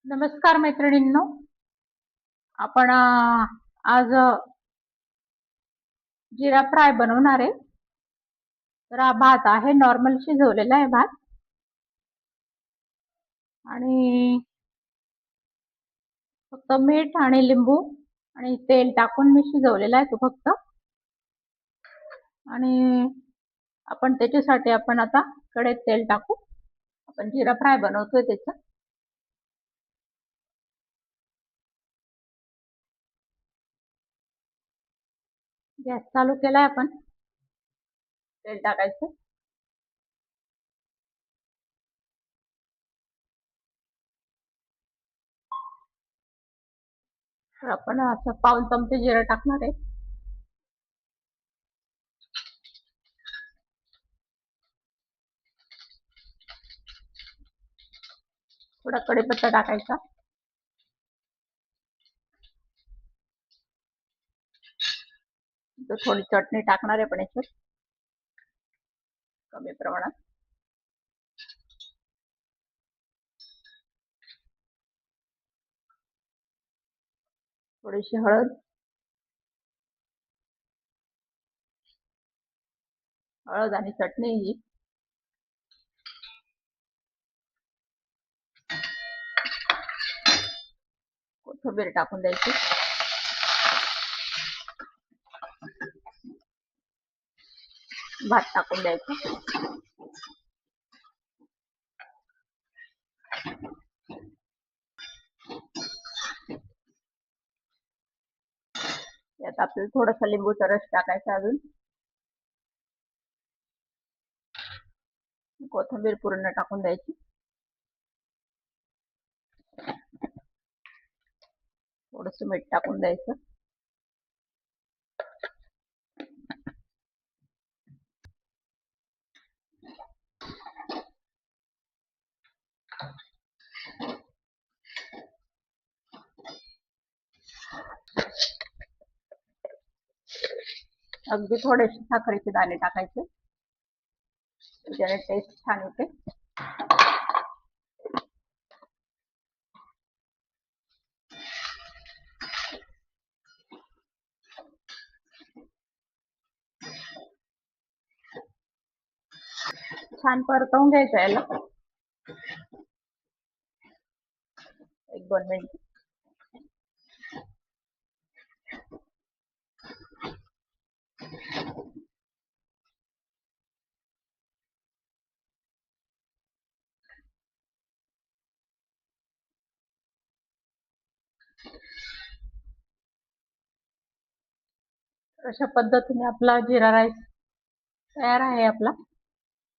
नमस्कार मैत्रिणींनो, आपण आज जिरा फ्राय बनवणार आहे. तर हा भात आहे, नॉर्मल शिजवलेला आहे भात आणि फक्त मीठ आणि लिंबू आणि तेल टाकून मी शिजवलेला आहे तो फक्त. आणि आपण त्याच्यासाठी आपण आता कढईत तेल टाकू. आपण जिरा फ्राय बनवतोय त्याचं. गॅस चालू केलाय आपण. तेल टाकायचं. तर आपण असं पाऊण चमचे जिरा टाकणार आहे. थोडा कढीपत्ता टाकायचा. थोडी चटणी टाकणार आहे पण याच्यात कमी प्रमाणात. थोडीशी हळद आणि चटणी ही कोथिंबीर टाकून द्यायची. भात टाकून द्यायचं. यात आपल्याला थोडासा लिंबूचा रस टाकायचा. अजून कोथिंबीर पूर्ण टाकून द्यायची. थोडस मीठ टाकून द्यायचं. अगदी थोडेसे साखरेचे दाणे टाकायचे, त्याने टेस्ट छान येते. छान परतवून घ्यायचं याला 1-2 मिनिट. अशा पद्धतीने आपला जिरा राईस तयार आहे आपला.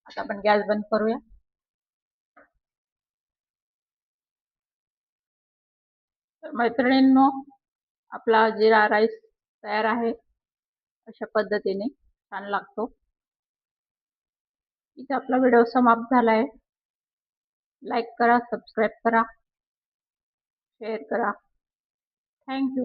आता आपण गॅस बंद करूया. तर मैत्रिणींनो, आपला जिरा राईस तयार आहे. अशा पद्धतीने छान लागतो. इथे आपला व्हिडिओ समाप्त झाला आहे. लाईक करा, सबस्क्राईब करा, शेअर करा. थँक्यू.